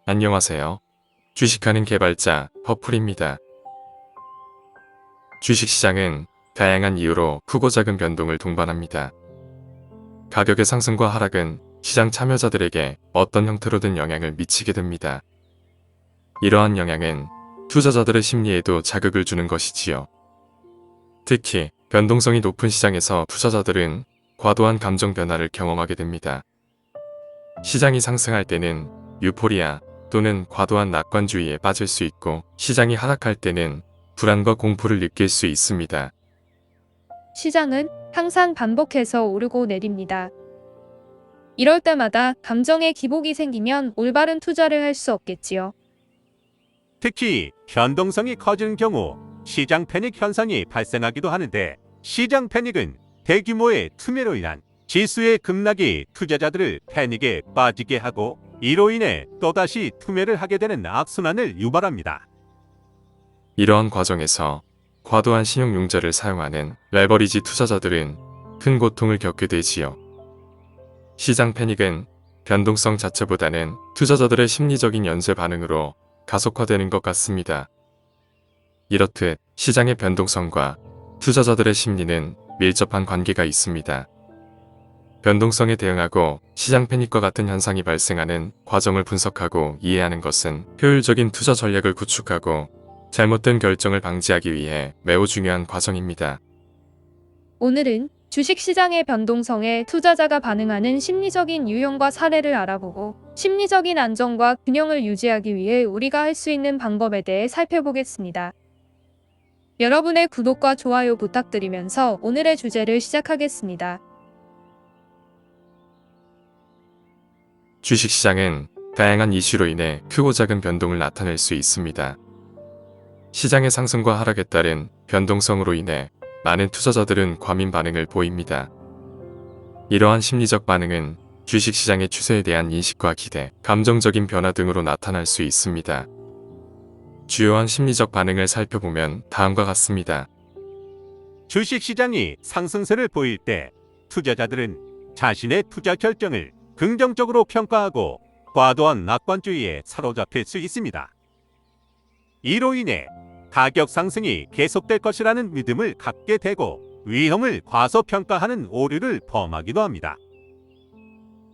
안녕하세요. 주식하는 개발자 퍼플입니다. 주식시장은 다양한 이유로 크고 작은 변동을 동반합니다. 가격의 상승과 하락은 시장 참여자들에게 어떤 형태로든 영향을 미치게 됩니다. 이러한 영향은 투자자들의 심리에도 자극을 주는 것이지요. 특히 변동성이 높은 시장에서 투자자들은 과도한 감정 변화를 경험하게 됩니다. 시장이 상승할 때는 유포리아 또는 과도한 낙관주의에 빠질 수 있고, 시장이 하락할 때는 불안과 공포를 느낄 수 있습니다. 시장은 항상 반복해서 오르고 내립니다. 이럴 때마다 감정의 기복이 생기면 올바른 투자를 할 수 없겠지요. 특히 변동성이 커지는 경우 시장 패닉 현상이 발생하기도 하는데, 시장 패닉은 대규모의 투매로 인한 지수의 급락이 투자자들을 패닉에 빠지게 하고, 이로 인해 또다시 투매를 하게 되는 악순환을 유발합니다. 이러한 과정에서 과도한 신용융자를 사용하는 레버리지 투자자들은 큰 고통을 겪게 되지요. 시장 패닉은 변동성 자체보다는 투자자들의 심리적인 연쇄 반응으로 가속화되는 것 같습니다. 이렇듯 시장의 변동성과 투자자들의 심리는 밀접한 관계가 있습니다. 변동성에 대응하고 시장 패닉과 같은 현상이 발생하는 과정을 분석하고 이해하는 것은 효율적인 투자 전략을 구축하고 잘못된 결정을 방지하기 위해 매우 중요한 과정입니다. 오늘은 주식시장의 변동성에 투자자가 반응하는 심리적인 유형과 사례를 알아보고, 심리적인 안정과 균형을 유지하기 위해 우리가 할 수 있는 방법에 대해 살펴보겠습니다. 여러분의 구독과 좋아요 부탁드리면서 오늘의 주제를 시작하겠습니다. 주식시장은 다양한 이슈로 인해 크고 작은 변동을 나타낼 수 있습니다. 시장의 상승과 하락에 따른 변동성으로 인해 많은 투자자들은 과민 반응을 보입니다. 이러한 심리적 반응은 주식시장의 추세에 대한 인식과 기대, 감정적인 변화 등으로 나타날 수 있습니다. 주요한 심리적 반응을 살펴보면 다음과 같습니다. 주식시장이 상승세를 보일 때 투자자들은 자신의 투자 결정을 긍정적으로 평가하고 과도한 낙관주의에 사로잡힐 수 있습니다. 이로 인해 가격 상승이 계속될 것이라는 믿음을 갖게 되고, 위험을 과소평가하는 오류를 범하기도 합니다.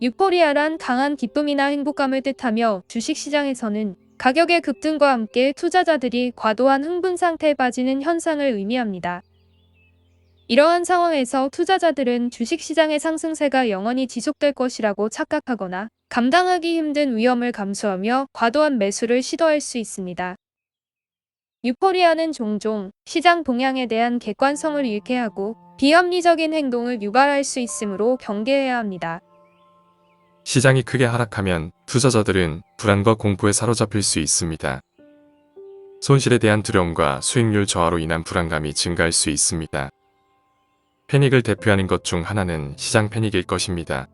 유포리아란 강한 기쁨이나 행복감을 뜻하며, 주식시장에서는 가격의 급등과 함께 투자자들이 과도한 흥분 상태에 빠지는 현상을 의미합니다. 이러한 상황에서 투자자들은 주식시장의 상승세가 영원히 지속될 것이라고 착각하거나 감당하기 힘든 위험을 감수하며 과도한 매수를 시도할 수 있습니다. 유포리아는 종종 시장 동향에 대한 객관성을 잃게 하고 비합리적인 행동을 유발할 수 있으므로 경계해야 합니다. 시장이 크게 하락하면 투자자들은 불안과 공포에 사로잡힐 수 있습니다. 손실에 대한 두려움과 수익률 저하로 인한 불안감이 증가할 수 있습니다. 패닉을 대표하는 것 중 하나는 시장 패닉일 것입니다.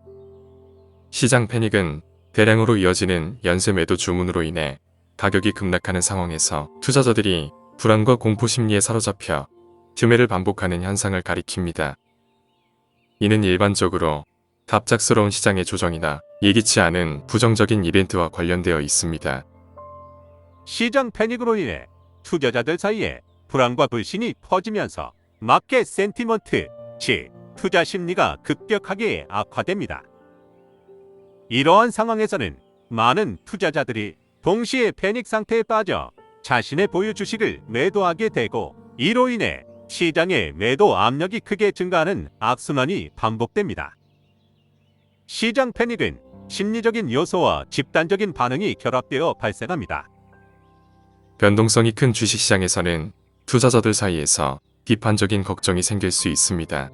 시장 패닉은 대량으로 이어지는 연쇄 매도 주문으로 인해 가격이 급락하는 상황에서 투자자들이 불안과 공포 심리에 사로잡혀 투매를 반복하는 현상을 가리킵니다. 이는 일반적으로 갑작스러운 시장의 조정이나 예기치 않은 부정적인 이벤트와 관련되어 있습니다. 시장 패닉으로 인해 투자자들 사이에 불안과 불신이 퍼지면서 마켓 센티먼트, 즉 투자 심리가 급격하게 악화됩니다. 이러한 상황에서는 많은 투자자들이 동시에 패닉 상태에 빠져 자신의 보유 주식을 매도하게 되고, 이로 인해 시장의 매도 압력이 크게 증가하는 악순환이 반복됩니다. 시장 패닉은 심리적인 요소와 집단적인 반응이 결합되어 발생합니다. 변동성이 큰 주식시장에서는 투자자들 사이에서 비판적인 걱정이 생길 수 있습니다.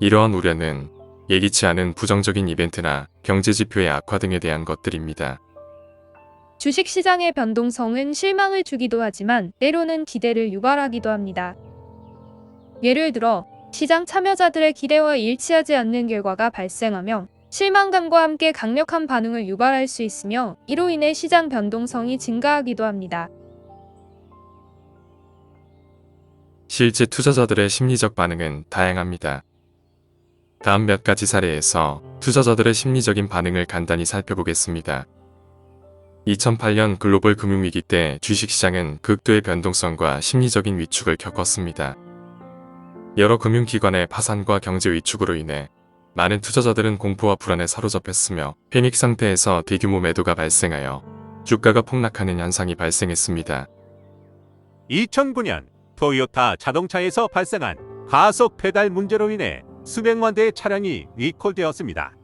이러한 우려는 예기치 않은 부정적인 이벤트나 경제지표의 악화 등에 대한 것들입니다. 주식시장의 변동성은 실망을 주기도 하지만 때로는 기대를 유발하기도 합니다. 예를 들어 시장 참여자들의 기대와 일치하지 않는 결과가 발생하며 실망감과 함께 강력한 반응을 유발할 수 있으며, 이로 인해 시장 변동성이 증가하기도 합니다. 실제 투자자들의 심리적 반응은 다양합니다. 다음 몇 가지 사례에서 투자자들의 심리적인 반응을 간단히 살펴보겠습니다. 2008년 글로벌 금융위기 때 주식시장은 극도의 변동성과 심리적인 위축을 겪었습니다. 여러 금융기관의 파산과 경제 위축으로 인해 많은 투자자들은 공포와 불안에 사로잡혔으며 패닉 상태에서 대규모 매도가 발생하여 주가가 폭락하는 현상이 발생했습니다. 2009년 토요타 자동차에서 발생한 가속 페달 문제로 인해 수백만 대의 차량이 리콜되었습니다.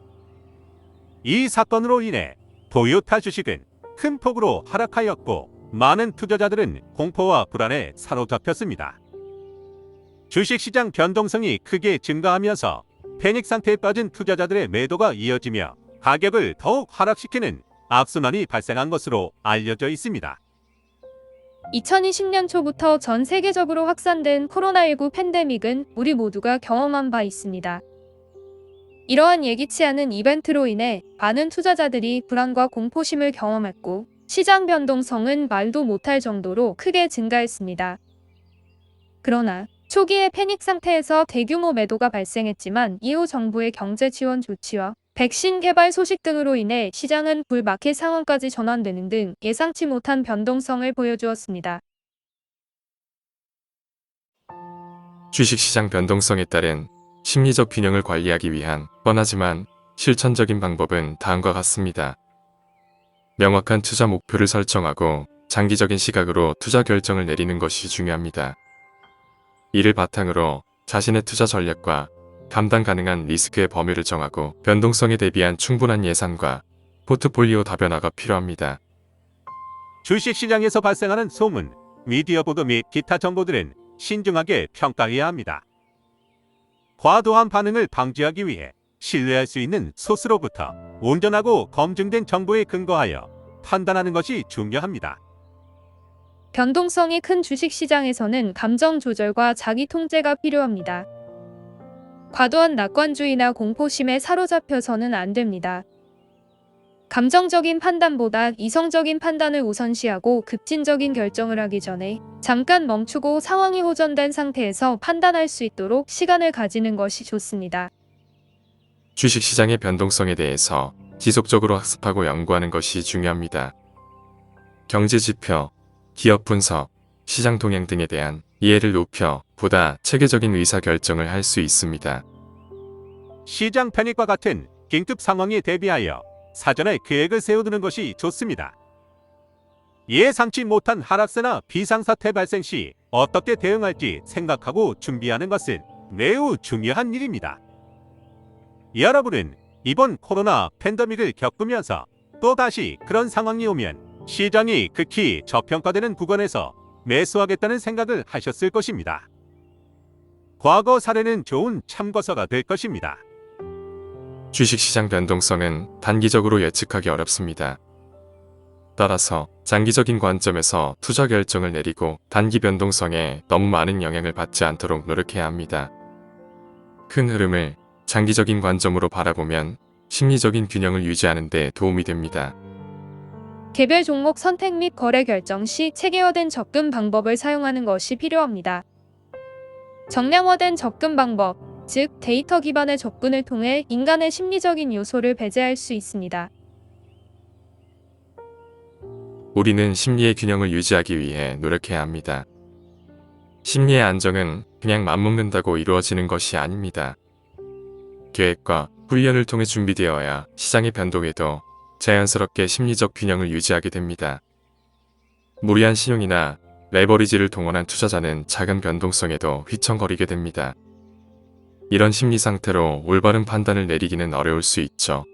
이 사건으로 인해 토요타 주식은 큰 폭으로 하락하였고 많은 투자자들은 공포와 불안에 사로잡혔습니다. 주식시장 변동성이 크게 증가하면서 패닉 상태에 빠진 투자자들의 매도가 이어지며 가격을 더욱 하락시키는 악순환이 발생한 것으로 알려져 있습니다. 2020년 초부터 전 세계적으로 확산된 코로나19 팬데믹은 우리 모두가 경험한 바 있습니다. 이러한 예기치 않은 이벤트로 인해 많은 투자자들이 불안과 공포심을 경험했고 시장 변동성은 말도 못할 정도로 크게 증가했습니다. 그러나 초기의 패닉 상태에서 대규모 매도가 발생했지만 이후 정부의 경제 지원 조치와 백신 개발 소식 등으로 인해 시장은 불마켓 상황까지 전환되는 등 예상치 못한 변동성을 보여주었습니다. 주식시장 변동성에 따른 심리적 균형을 관리하기 위한 뻔하지만 실천적인 방법은 다음과 같습니다. 명확한 투자 목표를 설정하고 장기적인 시각으로 투자 결정을 내리는 것이 중요합니다. 이를 바탕으로 자신의 투자 전략과 감당 가능한 리스크의 범위를 정하고 변동성에 대비한 충분한 예산과 포트폴리오 다변화가 필요합니다. 주식시장에서 발생하는 소문, 미디어 보도 및 기타 정보들은 신중하게 평가해야 합니다. 과도한 반응을 방지하기 위해 신뢰할 수 있는 소스로부터 온전하고 검증된 정보에 근거하여 판단하는 것이 중요합니다. 변동성이 큰 주식시장에서는 감정 조절과 자기 통제가 필요합니다. 과도한 낙관주의나 공포심에 사로잡혀서는 안 됩니다. 감정적인 판단보다 이성적인 판단을 우선시하고 급진적인 결정을 하기 전에 잠깐 멈추고 상황이 호전된 상태에서 판단할 수 있도록 시간을 가지는 것이 좋습니다. 주식시장의 변동성에 대해서 지속적으로 학습하고 연구하는 것이 중요합니다. 경제지표, 기업 분석, 시장 동향 등에 대한 이해를 높여 보다 체계적인 의사결정을 할 수 있습니다. 시장 패닉과 같은 긴급 상황에 대비하여 사전에 계획을 세워두는 것이 좋습니다. 예상치 못한 하락세나 비상사태 발생 시 어떻게 대응할지 생각하고 준비하는 것은 매우 중요한 일입니다. 여러분은 이번 코로나 팬데믹을 겪으면서 또다시 그런 상황이 오면 시장이 극히 저평가되는 구간에서 매수하겠다는 생각을 하셨을 것입니다. 과거 사례는 좋은 참고서가 될 것입니다. 주식시장 변동성은 단기적으로 예측하기 어렵습니다. 따라서 장기적인 관점에서 투자 결정을 내리고 단기 변동성에 너무 많은 영향을 받지 않도록 노력해야 합니다. 큰 흐름을 장기적인 관점으로 바라보면 심리적인 균형을 유지하는 데 도움이 됩니다. 개별 종목 선택 및 거래 결정 시 체계화된 접근 방법을 사용하는 것이 필요합니다. 정량화된 접근 방법, 즉 데이터 기반의 접근을 통해 인간의 심리적인 요소를 배제할 수 있습니다. 우리는 심리의 균형을 유지하기 위해 노력해야 합니다. 심리의 안정은 그냥 맘먹는다고 이루어지는 것이 아닙니다. 계획과 훈련을 통해 준비되어야 시장의 변동에도 자연스럽게 심리적 균형을 유지하게 됩니다. 무리한 신용이나 레버리지를 동원한 투자자는 작은 변동성에도 휘청거리게 됩니다. 이런 심리 상태로 올바른 판단을 내리기는 어려울 수 있죠.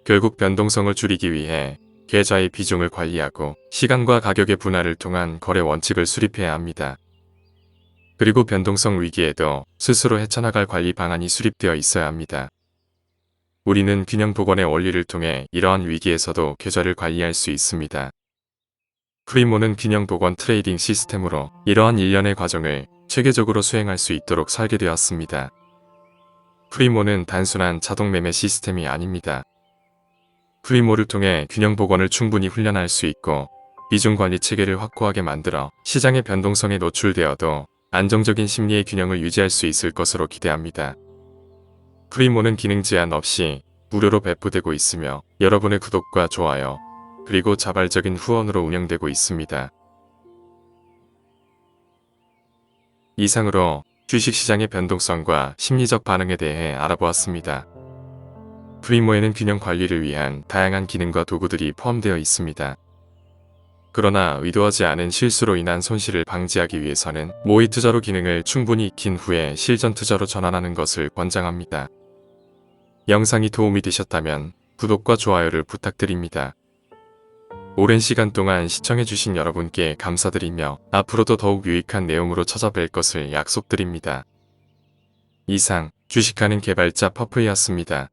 결국 변동성을 줄이기 위해 계좌의 비중을 관리하고 시간과 가격의 분할을 통한 거래 원칙을 수립해야 합니다. 그리고 변동성 위기에도 스스로 헤쳐나갈 관리 방안이 수립되어 있어야 합니다. 우리는 균형 복원의 원리를 통해 이러한 위기에서도 계좌를 관리할 수 있습니다. 프리모는 균형 복원 트레이딩 시스템으로 이러한 일련의 과정을 체계적으로 수행할 수 있도록 설계되었습니다. 프리모는 단순한 자동 매매 시스템이 아닙니다. 프리모를 통해 균형 복원을 충분히 훈련할 수 있고 비중 관리 체계를 확고하게 만들어 시장의 변동성에 노출되어도 안정적인 심리의 균형을 유지할 수 있을 것으로 기대합니다. 프리모는 기능 제한 없이 무료로 배포되고 있으며 여러분의 구독과 좋아요, 그리고 자발적인 후원으로 운영되고 있습니다. 이상으로 주식시장의 변동성과 심리적 반응에 대해 알아보았습니다. 프리모에는 균형 관리를 위한 다양한 기능과 도구들이 포함되어 있습니다. 그러나 의도하지 않은 실수로 인한 손실을 방지하기 위해서는 모의 투자로 기능을 충분히 익힌 후에 실전 투자로 전환하는 것을 권장합니다. 영상이 도움이 되셨다면 구독과 좋아요를 부탁드립니다. 오랜 시간 동안 시청해주신 여러분께 감사드리며 앞으로도 더욱 유익한 내용으로 찾아뵐 것을 약속드립니다. 이상 주식하는 개발자 퍼플이었습니다.